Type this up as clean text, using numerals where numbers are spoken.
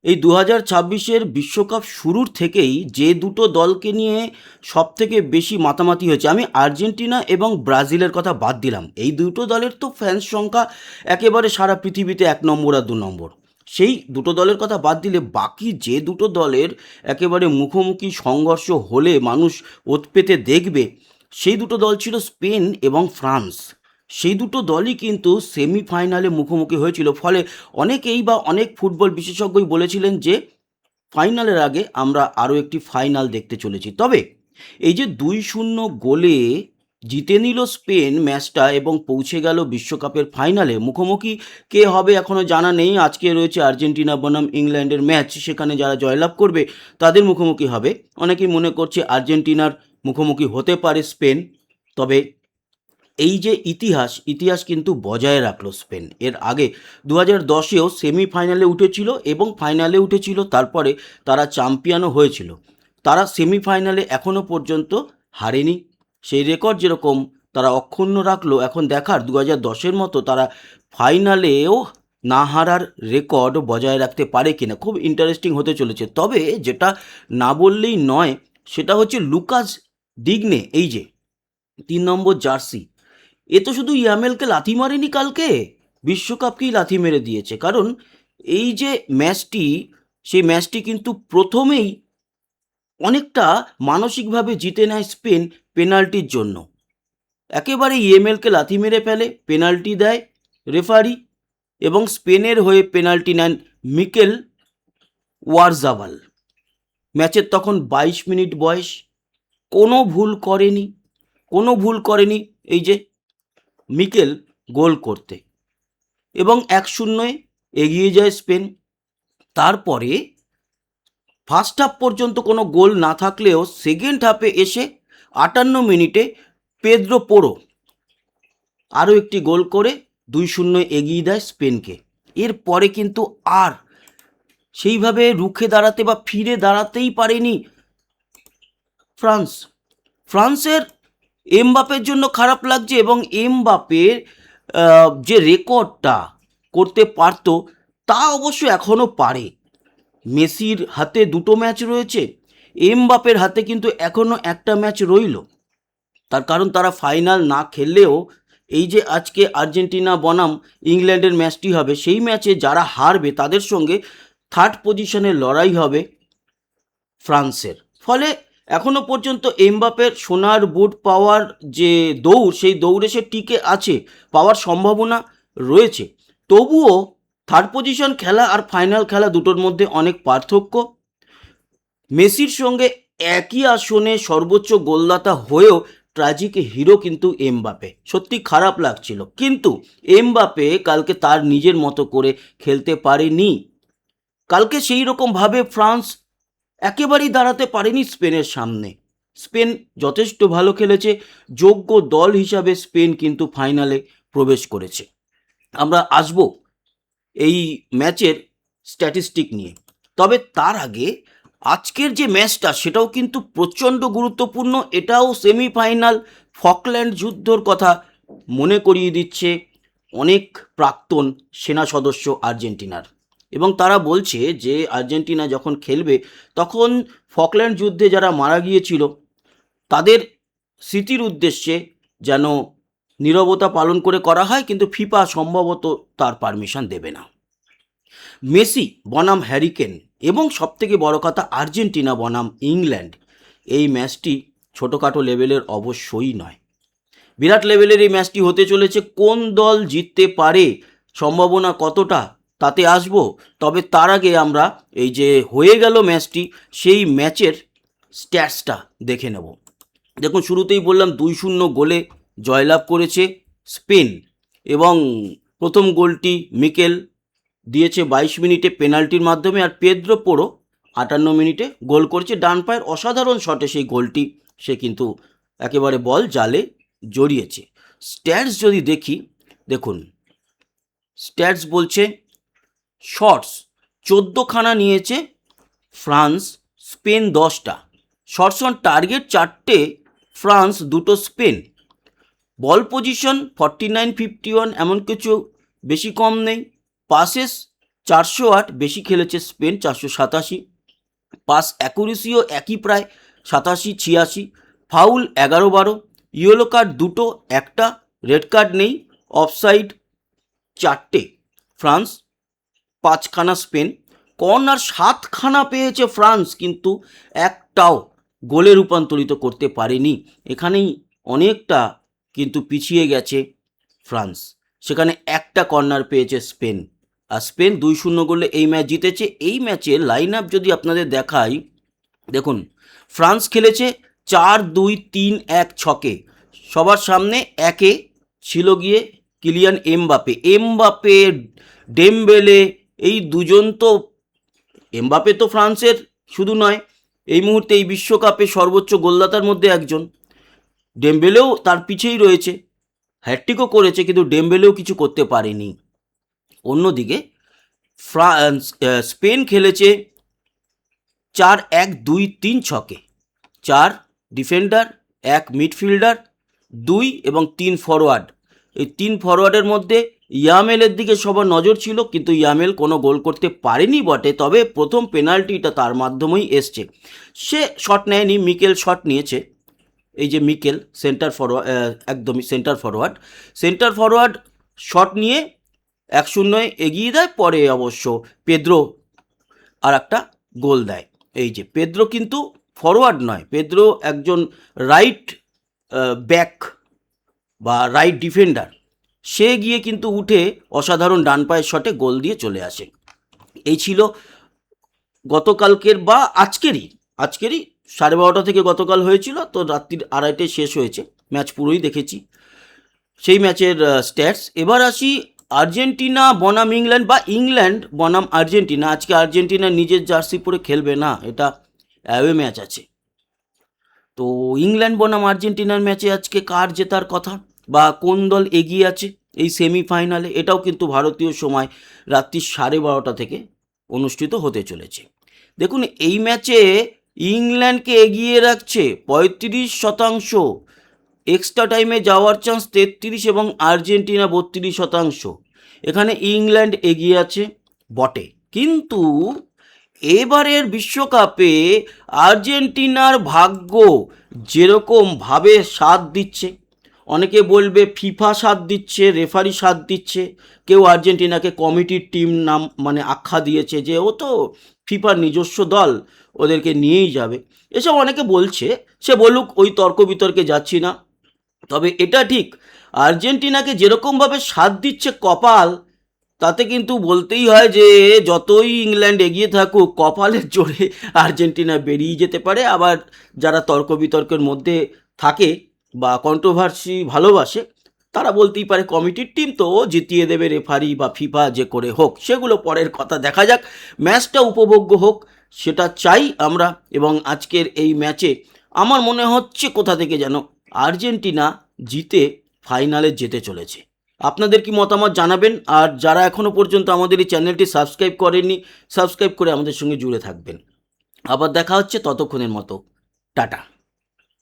এই 2026-এর বিশ্বকাপ শুরুর থেকেই যে দুটো দলকে নিয়ে সবথেকে বেশি মাতামাতি হয়েছে, আমি আর্জেন্টিনা এবং ব্রাজিলের কথা বাদ দিলাম। এই দুটো দলের তো ফ্যান্স সংখ্যা একেবারে সারা পৃথিবীতে 1 নম্বর আর 2 নম্বর। সেই দুটো দলের কথা বাদ দিলে বাকি যে দুটো দলের একেবারে মুখোমুখি সংঘর্ষ হলে মানুষ ওত পেতে দেখবে, সেই দুটো দল ছিল স্পেন এবং ফ্রান্স। সেই দুটো দলই কিন্তু সেমিফাইনালে মুখোমুখি হয়েছিল। ফলে অনেকেই বা অনেক ফুটবল বিশেষজ্ঞই বলেছিলেন যে ফাইনালের আগে আমরা আরও একটি ফাইনাল দেখতে চলেছি। তবে এই যে 2-0 গোলে জিতে নিল স্পেন ম্যাচটা এবং পৌঁছে গেল বিশ্বকাপের ফাইনালে, মুখোমুখি কে হবে এখনও জানা নেই। আজকে রয়েছে আর্জেন্টিনা বনাম ইংল্যান্ডের ম্যাচ, সেখানে যারা জয়লাভ করবে তাদের মুখোমুখি হবে। অনেকেই মনে করছে আর্জেন্টিনার মুখোমুখি হতে পারে স্পেন। তবে এই যে ইতিহাস কিন্তু বজায় রাখলো স্পেন। এর আগে 2010-এও সেমিফাইনালে উঠেছিল এবং ফাইনালে উঠেছিল, তারপরে তারা চ্যাম্পিয়নও হয়েছিল। তারা সেমিফাইনালে এখনও পর্যন্ত হারেনি। সেই রেকর্ড যেরকম তারা অক্ষুণ্ণ রাখলো, এখন দেখার 2010-এর মতো তারা ফাইনালেও না হারার রেকর্ড বজায় রাখতে পারে কিনা। খুব ইন্টারেস্টিং হতে চলেছে। তবে যেটা না বললেই নয় সেটা হচ্ছে লুকাস ডিগনে, এই যে 3 নম্বর জার্সি, এ তো শুধু ইয়ামেলকে লাথি মারেনি, কালকে বিশ্বকাপকেই লাথি মেরে দিয়েছে। কারণ এই যে ম্যাচটি, সেই ম্যাচটি কিন্তু প্রথমেই অনেকটা মানসিকভাবে জিতে নেয় স্পেন পেনাল্টির জন্য। একেবারে ইএমএলকে লাথি মেরে ফেলে, পেনাল্টি দেয় রেফারি এবং স্পেনের হয়ে পেনাল্টি নেন মিকেল ওয়ারজাবাল। ম্যাচের তখন 22 মিনিট বয়স। কোনো ভুল করেনি এই যে মিকেল গোল করতে, এবং 1-0 এগিয়ে যায় স্পেন। তারপরে ফার্স্ট হাফ পর্যন্ত কোনো গোল না থাকলেও সেকেন্ড হাফে এসে 58 মিনিটে পেদ্রো পোরো আরও একটি গোল করে 2-0 এগিয়ে দেয় স্পেনকে। এরপরে কিন্তু আর সেইভাবে রুখে দাঁড়াতে বা ফিরে দাঁড়াতেই পারেনি ফ্রান্সের। এমবাপের জন্য খারাপ লাগছে, এবং এমবাপের যে রেকর্ডটা করতে পারতো তা অবশ্য এখনও পারে। মেসির হাতে 2টো ম্যাচ রয়েছে, এমবাপের হাতে কিন্তু এখনও একটা ম্যাচ রইল। তার কারণ তারা ফাইনাল না খেললেও এই যে আজকে আর্জেন্টিনা বনাম ইংল্যান্ডের ম্যাচটি হবে, সেই ম্যাচে যারা হারবে তাদের সঙ্গে থার্ড পজিশনের লড়াই হবে ফ্রান্সের। ফলে এখনও পর্যন্ত এমবাপের সোনার বুট পাওয়ার যে দৌড়, সেই দৌড়ে সে টিকে আছে, পাওয়ার সম্ভাবনা রয়েছে। তবুও থার্ড পজিশন খেলা আর ফাইনাল খেলা দুটোর মধ্যে অনেক পার্থক্য। মেসির সঙ্গে একই আসনে সর্বোচ্চ গোলদাতা হয়েও ট্র্যাজিক হিরো কিন্তু এমবাপে। সত্যি খারাপ লাগছিল, কিন্তু এমবাপে কালকে তার নিজের মতো করে খেলতে পারেনি। কালকে সেই রকমভাবে ফ্রান্স একেবারেই দাঁড়াতে পারেনি স্পেনের সামনে। স্পেন যথেষ্ট ভালো খেলেছে, যোগ্য দল হিসাবে স্পেন কিন্তু ফাইনালে প্রবেশ করেছে। আমরা আসব এই ম্যাচের স্ট্যাটিস্টিক নিয়ে। তবে তার আগে আজকের যে ম্যাচটা সেটাও কিন্তু প্রচণ্ড গুরুত্বপূর্ণ। এটাও সেমিফাইনাল। ফকল্যান্ড যুদ্ধর কথা মনে করিয়ে দিচ্ছে অনেক প্রাক্তন সেনা সদস্য আর্জেন্টিনার, এবং তারা বলছে যে আর্জেন্টিনা যখন খেলবে তখন ফকল্যান্ড যুদ্ধে যারা মারা গিয়েছিল তাদের স্মৃতির উদ্দেশ্যে যেন নীরবতা পালন করা হয়, কিন্তু ফিফা সম্ভবত তার পারমিশন দেবে না। মেসি বনাম হ্যারিকেন এবং সবথেকে বড় কথা আর্জেন্টিনা বনাম ইংল্যান্ড, এই ম্যাচটি ছোটোখাটো লেভেলের অবশ্যই নয়, বিরাট লেভেলের এই ম্যাচটি হতে চলেছে। কোন দল জিততে পারে, সম্ভাবনা কতটা, তাতে আসবো। তবে তার আগে আমরা এই যে হয়ে গেল ম্যাচটি, সেই ম্যাচের স্ট্যাটসটা দেখে নেব। দেখুন, শুরুতেই বললাম 2-0 গোলে জয়লাভ করেছে স্পেন, এবং প্রথম গোলটি মিকেল দিয়েছে 22 মিনিটে পেনাল্টির মাধ্যমে, আর পেদ্রো পোরো 58 মিনিটে গোল করেছে ডান পায়ের অসাধারণ শটে। সেই গোলটি সে কিন্তু একেবারে বল জালে জড়িয়েছে। স্ট্যাটস যদি দেখি, দেখুন স্ট্যাটস বলছে শটস 14খানা নিয়েছে ফ্রান্স, স্পেন 10টা। শটস অন টার্গেট 4টে ফ্রান্স, 2টো স্পেন। বল পজিশন 49-51, এমন কিছু বেশি কম নেই। পাসেস 408, বেশি খেলেছে স্পেন 487, পাস অ্যাকুরেসিও একই প্রায় 87-86, ফাউল 11-12, ইয়েলো কার্ড 2টো, একটা রেড কার্ড নেই, অফসাইড 4টে ফ্রান্স, 5খানা স্পেন, কর্নার 7খানা পেয়েছে ফ্রান্স, কিন্তু একটাও গোলে রূপান্তরিত করতে পারেনি। এখানেই অনেকটা কিন্তু পিছিয়ে গেছে ফ্রান্স। সেখানে একটা কর্নার পেয়েছে স্পেন, আর স্পেন 2-0 গোলে এই ম্যাচ জিতেছে। এই ম্যাচের লাইন আপ যদি আপনাদের দেখাই, দেখুন ফ্রান্স খেলেছে 4-2-3-1 ছকে। সবার সামনে একে ছিল গিয়ে কিলিয়ান এমবাপে, ডেমবেলে, এই দুজন তো, এমবাপে তো ফ্রান্সের শুধু নয়, এই মুহূর্তে এই বিশ্বকাপে সর্বোচ্চ গোলদাতার মধ্যে একজন। ডেমবেলেও তার পিছেই রয়েছে, হ্যাটট্রিকও করেছে, কিন্তু ডেমবেলেও কিছু করতে পারেনি। অন্যদিকে স্পেন খেলেছে 4-1-2-3 ছকে, 4 ডিফেন্ডার, 1 মিডফিল্ডার, 2 এবং 3 ফরওয়ার্ড। এই 3 ফরওয়ার্ডের মধ্যে ইয়ামেলের দিকে সবার নজর ছিল, কিন্তু ইয়ামেল কোনো গোল করতে পারেনি বটে, তবে প্রথম পেনাল্টিটা তার মাধ্যমেই এসছে। সে শট নেয়নি, মিকেল শট নিয়েছে। এই যে মিকেল সেন্টার ফরওয়ার্ড, একদমই সেন্টার ফরওয়ার্ড শট নিয়ে 1-0 এগিয়ে দেয়। পরে অবশ্য পেদ্রো আর একটা গোল দেয়। এই যে পেদ্রো কিন্তু ফরওয়ার্ড নয়, পেদ্রো একজন রাইট ব্যাক বা রাইট ডিফেন্ডার, সে গিয়ে কিন্তু উঠে অসাধারণ ডান পায়ের শটে গোল দিয়ে চলে আসে। এই ছিল গতকালকের বা আজকেরই 12:30 থেকে গতকাল হয়েছিল, তো রাত্রির 2:30টায় শেষ হয়েছে, ম্যাচ পুরোই দেখেছি, সেই ম্যাচের স্ট্যাটস। এবার আসি আর্জেন্টিনা বনাম ইংল্যান্ড বা ইংল্যান্ড বনাম আর্জেন্টিনা। আজকে আর্জেন্টিনা নিজের জার্সি পরে খেলবে না, এটা অ্যাওয়ে ম্যাচ আছে। তো ইংল্যান্ড বনাম আর্জেন্টিনার ম্যাচে আজকে কার জেতার কথা বা কোন দল এগিয়ে আছে এই সেমিফাইনালে, এটাও কিন্তু ভারতীয় সময় রাত্রি 12:30 থেকে অনুষ্ঠিত হতে চলেছে। দেখুন এই ম্যাচে ইংল্যান্ডকে এগিয়ে রাখছে 35%, এক্সট্রা টাইমে যাওয়ার চান্স 33, এবং আর্জেন্টিনা 32%। এখানে ইংল্যান্ড এগিয়ে আছে বটে, কিন্তু এবারের বিশ্বকাপে আর্জেন্টিনার ভাগ্য যেরকমভাবে সাথ দিচ্ছে, অনেকে বলবে ফিফা সাথ দিচ্ছে, রেফারি সাথ দিচ্ছে, কেউ আর্জেন্টিনাকে কমিটির টিম নাম মানে আখ্যা দিয়েছে যে ও তো ফিফার নিজস্ব দল, ওদেরকে নিয়েই যাবে, এসব অনেকে বলছে। সে বলুক, ওই তর্ক বিতর্কে যাচ্ছি না। তবে এটা ঠিক, আর্জেন্টিনাকে যেরকমভাবে সাথ দিচ্ছে কপাল, তাতে কিন্তু বলতেই হয় যে যতই ইংল্যান্ড এগিয়ে থাকুক, কপালের জোরে আর্জেন্টিনা বেরিয়ে যেতে পারে। আবার যারা তর্ক বিতর্কের মধ্যে থাকে বা কন্ট্রোভার্সি ভালোবাসে, তারা বলতেই পারে কমিটির টিম তো জিতিয়ে দেবে, রেফারি বা ফিফা যে করে হোক, সেগুলো পরের কথা, দেখা যাক, ম্যাচটা উপভোগ্য হোক, সেটা চাই আমরা। এবং আজকের এই ম্যাচে আমার মনে হচ্ছে কোথা থেকে যেন আর্জেন্টিনা জিতে ফাইনালে যেতে চলেছে। আপনাদের কি মতামত জানাবেন, আর যারা এখনও পর্যন্ত আমাদের এই চ্যানেলটি সাবস্ক্রাইব করেননি, সাবস্ক্রাইব করে আমাদের সঙ্গে জুড়ে থাকবেন। আবার দেখা হচ্ছে, ততক্ষণের মতো টাটা।